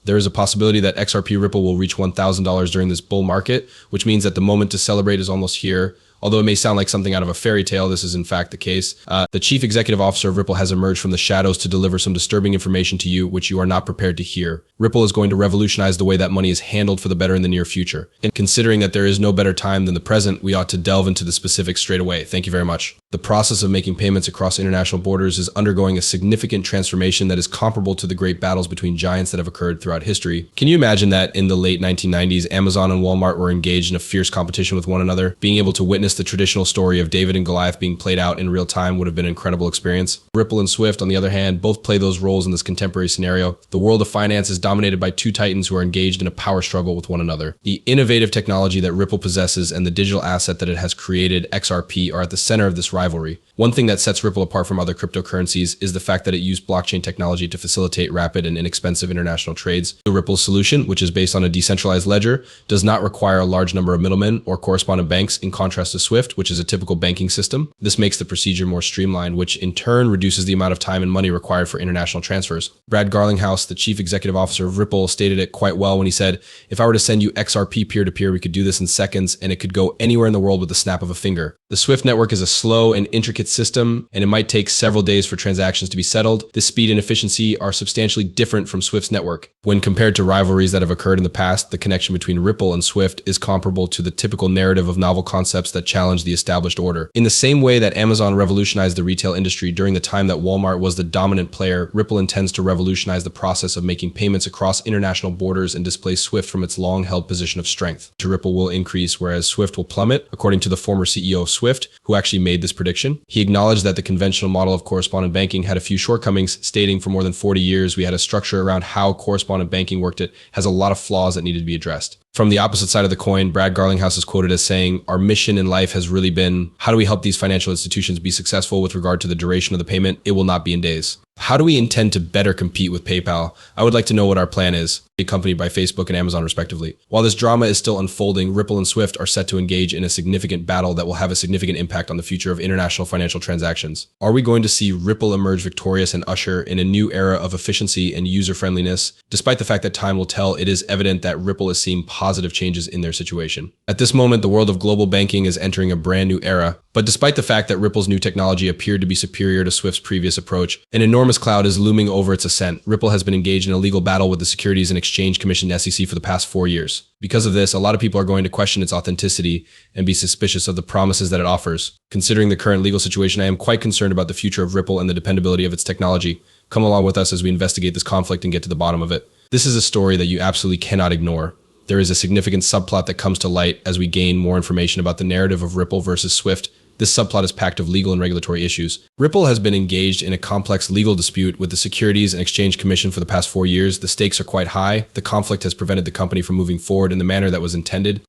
There is a possibility that XRP Ripple will reach $1,000 during this bull market, which means that the moment to celebrate is almost here. Although it may sound like something out of a fairy tale, this is in fact the case. The chief executive officer of Ripple has emerged from the shadows to deliver some disturbing information to you, which you are not prepared to hear. Ripple is going to revolutionize the way that money is handled for the better in the near future. And considering that there is no better time than the present, we ought to delve into the specifics straight away. Thank you very much. The process of making payments across international borders is undergoing a significant transformation that is comparable to the great battles between giants that have occurred throughout history. Can you imagine that in the late 1990s, Amazon and Walmart were engaged in a fierce competition with one another? Being able to witness the traditional story of David and Goliath being played out in real time would have been an incredible experience. Ripple and Swift, on the other hand, both play those roles in this contemporary scenario. The world of finance is dominated by two titans who are engaged in a power struggle with one another. The innovative technology that Ripple possesses and the digital asset that it has created, XRP, are at the center of this rivalry. One thing that sets Ripple apart from other cryptocurrencies is the fact that it used blockchain technology to facilitate rapid and inexpensive international trades. The Ripple solution, which is based on a decentralized ledger, does not require a large number of middlemen or correspondent banks, in contrast to Swift, which is a typical banking system. This makes the procedure more streamlined, which in turn reduces the amount of time and money required for international transfers. Brad Garlinghouse, the chief executive officer of Ripple, stated it quite well when he said, "If I were to send you XRP peer-to-peer, we could do this in seconds, and it could go anywhere in the world with the snap of a finger." The Swift network is a slow and intricate system, and it might take several days for transactions to be settled. This speed and efficiency are substantially different from Swift's network. When compared to rivalries that have occurred in the past, the connection between Ripple and Swift is comparable to the typical narrative of novel concepts that challenge the established order. In the same way that Amazon revolutionized the retail industry during the time that Walmart was the dominant player, Ripple intends to revolutionize the process of making payments across international borders and displace Swift from its long-held position of strength. Ripple will increase, whereas Swift will plummet, according to the former CEO of Swift, who actually made this prediction. He acknowledged that the conventional model of correspondent banking had a few shortcomings, stating for more than 40 years we had a structure around how correspondent banking worked. It has a lot of flaws that needed to be addressed. From the opposite side of the coin, Brad Garlinghouse is quoted as saying, "Our mission in life has really been, how do we help these financial institutions be successful with regard to the duration of the payment? It will not be in days. How do we intend to better compete with PayPal? I would like to know what our plan is," accompanied by Facebook and Amazon respectively. While this drama is still unfolding, Ripple and Swift are set to engage in a significant battle that will have a significant impact on the future of international financial transactions. Are we going to see Ripple emerge victorious and usher in a new era of efficiency and user-friendliness? Despite the fact that time will tell, it is evident that Ripple is seeing positive changes in their situation. At this moment, the world of global banking is entering a brand new era. But despite the fact that Ripple's new technology appeared to be superior to Swift's previous approach, an enormous cloud is looming over its ascent. Ripple has been engaged in a legal battle with the Securities and Exchange Commission (SEC) for the past 4 years. Because of this, a lot of people are going to question its authenticity and be suspicious of the promises that it offers. Considering the current legal situation, I am quite concerned about the future of Ripple and the dependability of its technology. Come along with us as we investigate this conflict and get to the bottom of it. This is a story that you absolutely cannot ignore. There is a significant subplot that comes to light as we gain more information about the narrative of Ripple versus Swift. This subplot is packed of legal and regulatory issues. Ripple has been engaged in a complex legal dispute with the Securities and Exchange Commission for the past 4 years. The stakes are quite high. The conflict has prevented the company from moving forward in the manner that was intended.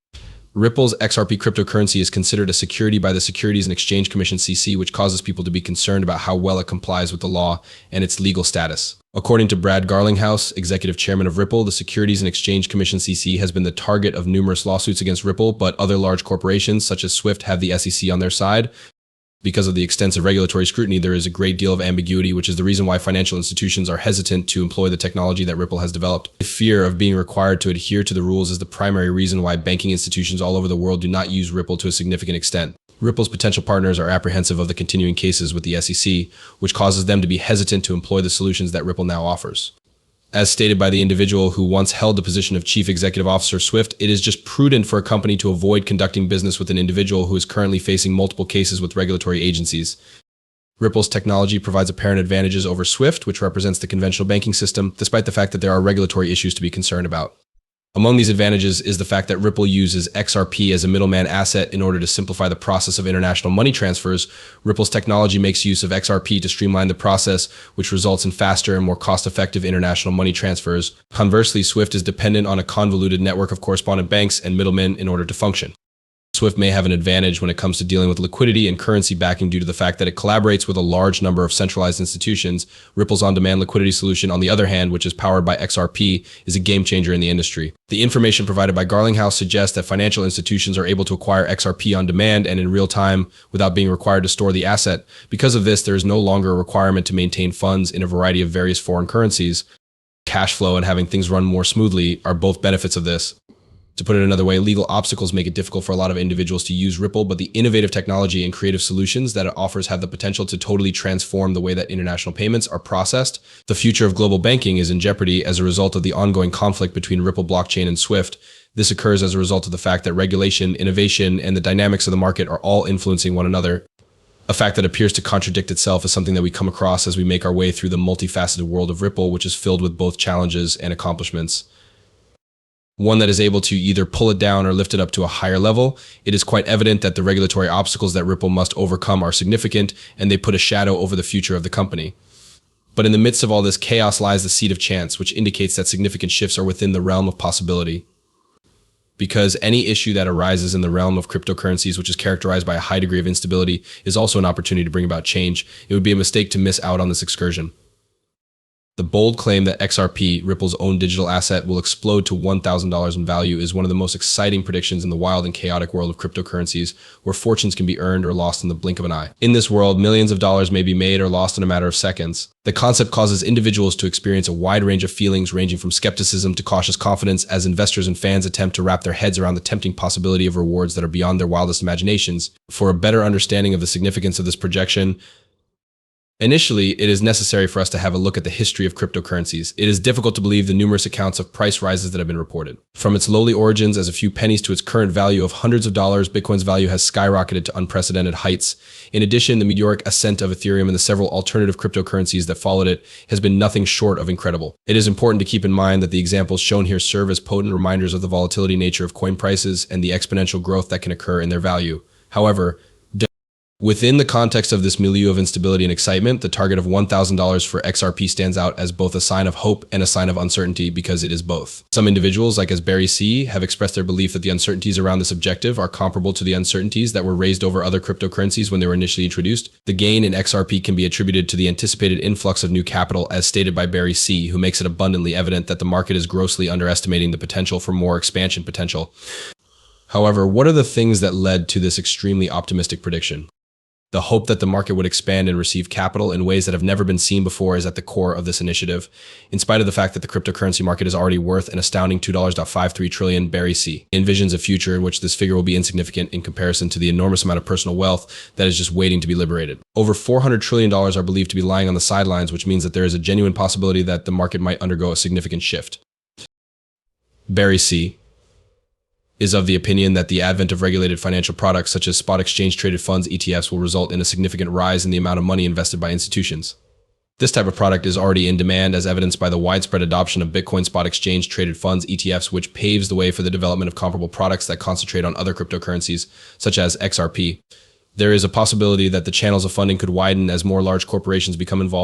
Ripple's XRP cryptocurrency is considered a security by the Securities and Exchange Commission (SEC), which causes people to be concerned about how well it complies with the law and its legal status. According to Brad Garlinghouse, executive chairman of Ripple, the Securities and Exchange Commission (SEC) has been the target of numerous lawsuits against Ripple, but other large corporations such as Swift have the SEC on their side. Because of the extensive regulatory scrutiny, there is a great deal of ambiguity, which is the reason why financial institutions are hesitant to employ the technology that Ripple has developed. The fear of being required to adhere to the rules is the primary reason why banking institutions all over the world do not use Ripple to a significant extent. Ripple's potential partners are apprehensive of the continuing cases with the SEC, which causes them to be hesitant to employ the solutions that Ripple now offers. As stated by the individual who once held the position of Chief Executive Officer Swift, it is just prudent for a company to avoid conducting business with an individual who is currently facing multiple cases with regulatory agencies. Ripple's technology provides apparent advantages over Swift, which represents the conventional banking system, despite the fact that there are regulatory issues to be concerned about. Among these advantages is the fact that Ripple uses XRP as a middleman asset in order to simplify the process of international money transfers. Ripple's technology makes use of XRP to streamline the process, which results in faster and more cost-effective international money transfers. Conversely, Swift is dependent on a convoluted network of correspondent banks and middlemen in order to function. Swift may have an advantage when it comes to dealing with liquidity and currency backing due to the fact that it collaborates with a large number of centralized institutions. Ripple's on-demand liquidity solution, on the other hand, which is powered by XRP, is a game changer in the industry. The information provided by Garlinghouse suggests that financial institutions are able to acquire XRP on demand and in real time without being required to store the asset. Because of this, there is no longer a requirement to maintain funds in a variety of various foreign currencies. cash flow and having things run more smoothly are both benefits of this. To put it another way, legal obstacles make it difficult for a lot of individuals to use Ripple, but the innovative technology and creative solutions that it offers have the potential to totally transform the way that international payments are processed. The future of global banking is in jeopardy as a result of the ongoing conflict between Ripple blockchain and SWIFT. This occurs as a result of the fact that regulation, innovation, and the dynamics of the market are all influencing one another. A fact that appears to contradict itself is something that we come across as we make our way through the multifaceted world of Ripple, which is filled with both challenges and accomplishments. One that is able to either pull it down or lift it up to a higher level. It is quite evident that the regulatory obstacles that Ripple must overcome are significant, and they put a shadow over the future of the company. But in the midst of all this chaos lies the seed of chance, which indicates that significant shifts are within the realm of possibility. Because any issue that arises in the realm of cryptocurrencies, which is characterized by a high degree of instability, is also an opportunity to bring about change. It would be a mistake to miss out on this excursion. The bold claim that XRP, Ripple's own digital asset, will explode to $1,000 in value is one of the most exciting predictions in the wild and chaotic world of cryptocurrencies, where fortunes can be earned or lost in the blink of an eye. In this world, millions of dollars may be made or lost in a matter of seconds. The concept causes individuals to experience a wide range of feelings ranging from skepticism to cautious confidence as investors and fans attempt to wrap their heads around the tempting possibility of rewards that are beyond their wildest imaginations. For a better understanding of the significance of this projection, initially, it is necessary for us to have a look at the history of cryptocurrencies. It is difficult to believe the numerous accounts of price rises that have been reported. From its lowly origins as a few pennies to its current value of hundreds of dollars, Bitcoin's value has skyrocketed to unprecedented heights. In addition, the meteoric ascent of Ethereum and the several alternative cryptocurrencies that followed it has been nothing short of incredible. It is important to keep in mind that the examples shown here serve as potent reminders of the volatility nature of coin prices and the exponential growth that can occur in their value. However, within the context of this milieu of instability and excitement, the target of $1,000 for XRP stands out as both a sign of hope and a sign of uncertainty because it is both. Some individuals, like as Barry C., have expressed their belief that the uncertainties around this objective are comparable to the uncertainties that were raised over other cryptocurrencies when they were initially introduced. The gain in XRP can be attributed to the anticipated influx of new capital, as stated by Barry C., who makes it abundantly evident that the market is grossly underestimating the potential for more expansion potential. However, what are the things that led to this extremely optimistic prediction? The hope that the market would expand and receive capital in ways that have never been seen before is at the core of this initiative. In spite of the fact that the cryptocurrency market is already worth an astounding $2.53 trillion, Barry C. envisions a future in which this figure will be insignificant in comparison to the enormous amount of personal wealth that is just waiting to be liberated. Over $400 trillion are believed to be lying on the sidelines, which means that there is a genuine possibility that the market might undergo a significant shift. Barry C. is of the opinion that the advent of regulated financial products such as spot exchange traded funds ETFs will result in a significant rise in the amount of money invested by institutions. This type of product is already in demand, as evidenced by the widespread adoption of Bitcoin spot exchange traded funds ETFs, which paves the way for the development of comparable products that concentrate on other cryptocurrencies such as XRP. There is a possibility that the channels of funding could widen as more large corporations become involved